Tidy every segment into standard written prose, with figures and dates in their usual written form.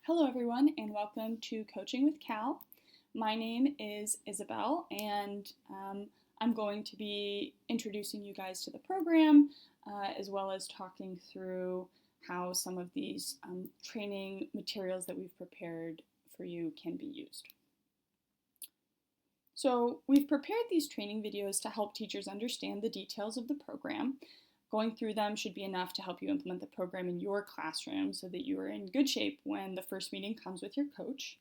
Hello, everyone, and welcome to Coaching with Cal. My name is Isabel, and I'm going to be introducing you guys to the program as well as talking through how some of these training materials that we've prepared for you can be used. So, we've prepared these training videos to help teachers understand the details of the program. Going through them should be enough to help you implement the program in your classroom so that you are in good shape when the first meeting comes with your coach.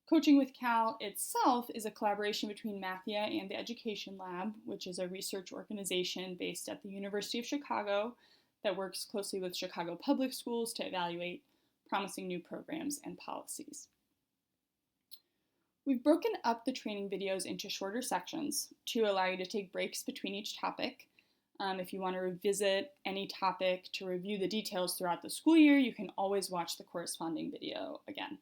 Coaching with Cal itself is a collaboration between Mathia and the Education Lab, which is a research organization based at the University of Chicago that works closely with Chicago Public Schools to evaluate promising new programs and policies. We've broken up the training videos into shorter sections to allow you to take breaks between each topic. If you want to revisit any topic to review the details throughout the school year, you can always watch the corresponding video again.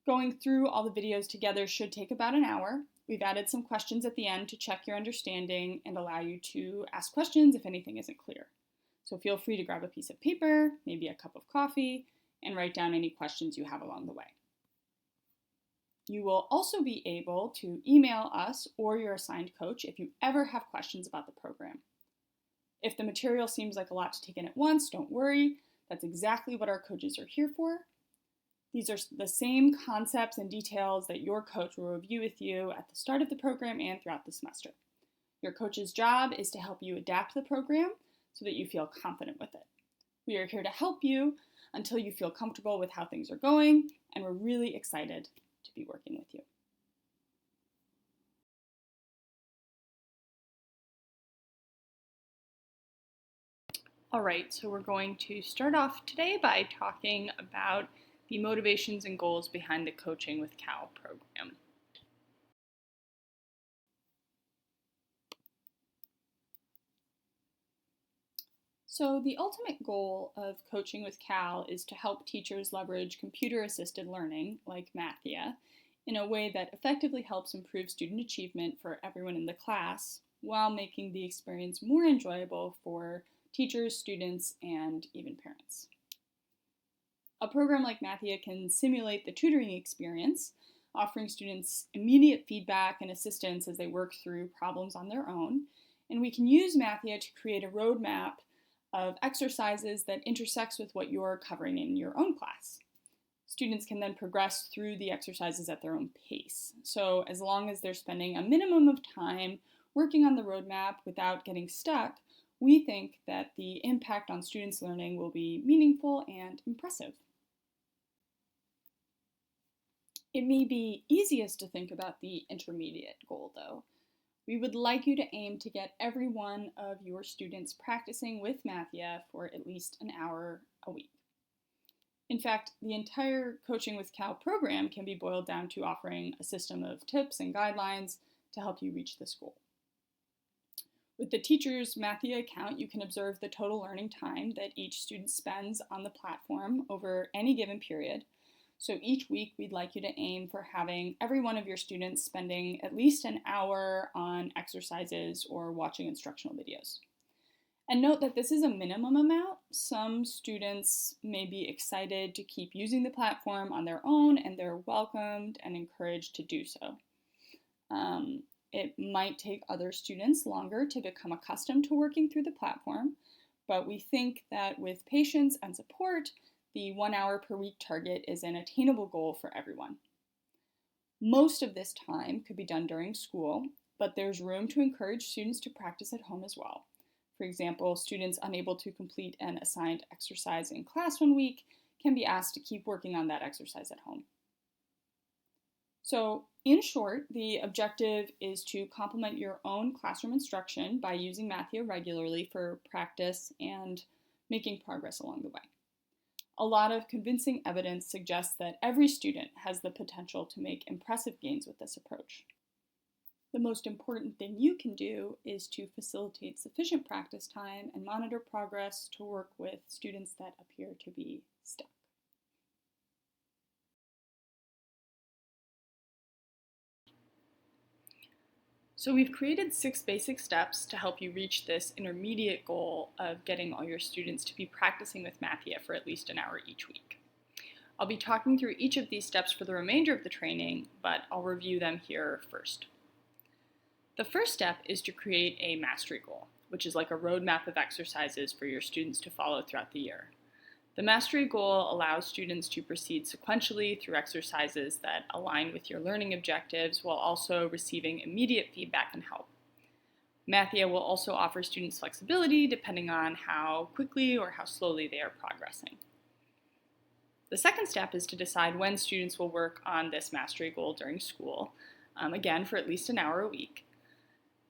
Going through all the videos together should take about an hour. We've added some questions at the end to check your understanding and allow you to ask questions if anything isn't clear. So feel free to grab a piece of paper, maybe a cup of coffee, and write down any questions you have along the way. You will also be able to email us or your assigned coach if you ever have questions about the program. If the material seems like a lot to take in at once, don't worry. That's exactly what our coaches are here for. These are the same concepts and details that your coach will review with you at the start of the program and throughout the semester. Your coach's job is to help you adapt the program so that you feel confident with it. We are here to help you until you feel comfortable with how things are going, and we're really excited to be working with you. All right, so we're going to start off today by talking about the motivations and goals behind the Coaching with Cal program. So the ultimate goal of Coaching with Cal is to help teachers leverage computer-assisted learning, like Mathia, in a way that effectively helps improve student achievement for everyone in the class, while making the experience more enjoyable for teachers, students, and even parents. A program like Mathia can simulate the tutoring experience, offering students immediate feedback and assistance as they work through problems on their own. And we can use Mathia to create a roadmap of exercises that intersects with what you're covering in your own class. Students can then progress through the exercises at their own pace. So as long as they're spending a minimum of time working on the roadmap without getting stuck, we think that the impact on students' learning will be meaningful and impressive. It may be easiest to think about the intermediate goal, though. We would like you to aim to get every one of your students practicing with Mathia for at least an hour a week. In fact, the entire Coaching with Cal program can be boiled down to offering a system of tips and guidelines to help you reach this goal. With the teacher's Mathia account, you can observe the total learning time that each student spends on the platform over any given period. So each week, we'd like you to aim for having every one of your students spending at least an hour on exercises or watching instructional videos. And note that this is a minimum amount. Some students may be excited to keep using the platform on their own, and they're welcomed and encouraged to do so. It might take other students longer to become accustomed to working through the platform, but we think that with patience and support, the 1 hour per week target is an attainable goal for everyone. Most of this time could be done during school, but there's room to encourage students to practice at home as well. For example, students unable to complete an assigned exercise in class one week can be asked to keep working on that exercise at home. So, in short, the objective is to complement your own classroom instruction by using Mathia regularly for practice and making progress along the way. A lot of convincing evidence suggests that every student has the potential to make impressive gains with this approach. The most important thing you can do is to facilitate sufficient practice time and monitor progress to work with students that appear to be stuck. So we've created 6 basic steps to help you reach this intermediate goal of getting all your students to be practicing with Mathia for at least an hour each week. I'll be talking through each of these steps for the remainder of the training, but I'll review them here first. The first step is to create a mastery goal, which is like a roadmap of exercises for your students to follow throughout the year. The mastery goal allows students to proceed sequentially through exercises that align with your learning objectives while also receiving immediate feedback and help. Mathia will also offer students flexibility depending on how quickly or how slowly they are progressing. The second step is to decide when students will work on this mastery goal during school, again for at least an hour a week.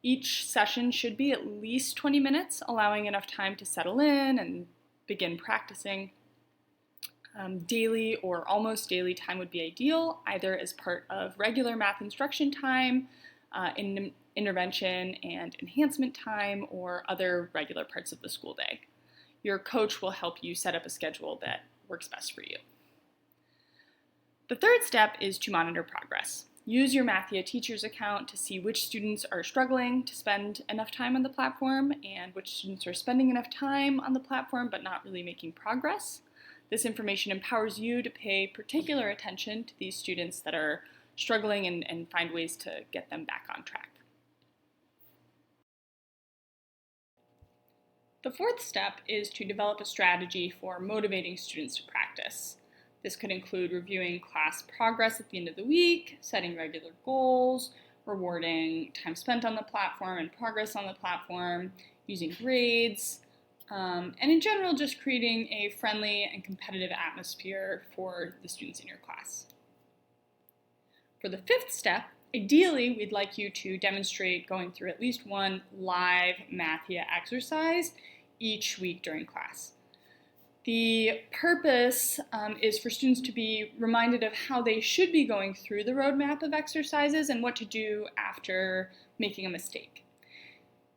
Each session should be at least 20 minutes, allowing enough time to settle in and begin practicing. Daily or almost daily time would be ideal, either as part of regular math instruction time, intervention and enhancement time, or other regular parts of the school day. Your coach will help you set up a schedule that works best for you. The third step is to monitor progress. Use your Mathia teacher's account to see which students are struggling to spend enough time on the platform and which students are spending enough time on the platform but not really making progress. This information empowers you to pay particular attention to these students that are struggling and find ways to get them back on track. The fourth step is to develop a strategy for motivating students to practice. This could include reviewing class progress at the end of the week, setting regular goals, rewarding time spent on the platform and progress on the platform, using grades, and in general just creating a friendly and competitive atmosphere for the students in your class. For the fifth step, ideally we'd like you to demonstrate going through at least one live Mathia exercise each week during class. The purpose is for students to be reminded of how they should be going through the roadmap of exercises and what to do after making a mistake.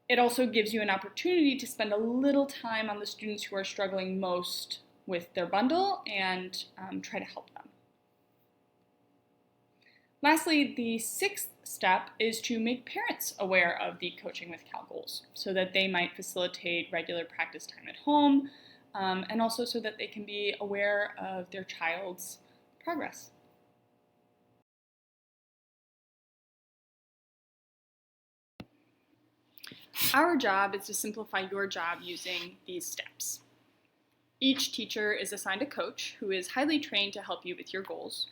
It also gives you an opportunity to spend a little time on the students who are struggling most with their bundle and try to help them. Lastly, the sixth step is to make parents aware of the Coaching with Cal goals so that they might facilitate regular practice time at home, and also so that they can be aware of their child's progress. Our job is to simplify your job using these steps. Each teacher is assigned a coach who is highly trained to help you with your goals.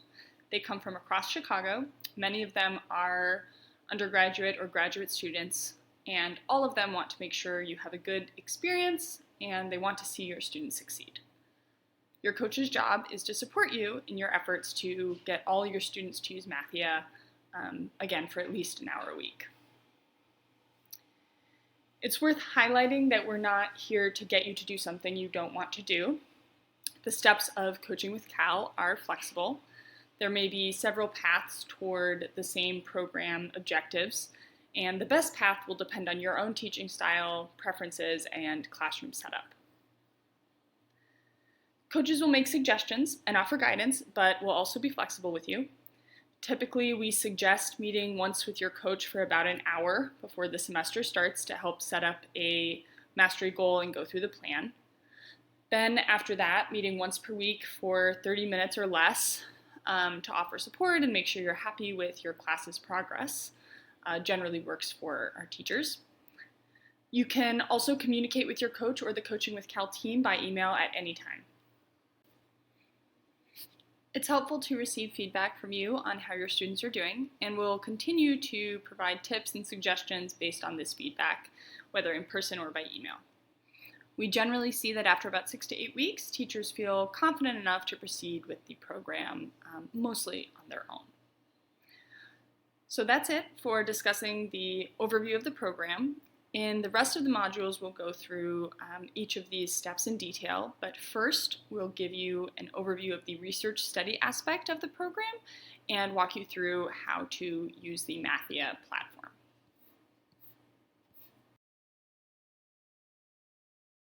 They come from across Chicago. Many of them are undergraduate or graduate students, and all of them want to make sure you have a good experience and they want to see your students succeed. Your coach's job is to support you in your efforts to get all your students to use Mathia, again, for at least an hour a week. It's worth highlighting that we're not here to get you to do something you don't want to do. The steps of Coaching with Cal are flexible. There may be several paths toward the same program objectives, and the best path will depend on your own teaching style, preferences, and classroom setup. Coaches will make suggestions and offer guidance, but will also be flexible with you. Typically, we suggest meeting once with your coach for about an hour before the semester starts to help set up a mastery goal and go through the plan. Then after that, meeting once per week for 30 minutes or less to offer support and make sure you're happy with your class's progress. Generally works for our teachers. You can also communicate with your coach or the Coaching with Cal team by email at any time. It's helpful to receive feedback from you on how your students are doing, and we'll continue to provide tips and suggestions based on this feedback, whether in person or by email. We generally see that after about 6 to 8 weeks, teachers feel confident enough to proceed with the program, mostly on their own. So that's it for discussing the overview of the program. In the rest of the modules, we'll go through each of these steps in detail, but first we'll give you an overview of the research study aspect of the program and walk you through how to use the Mathia platform.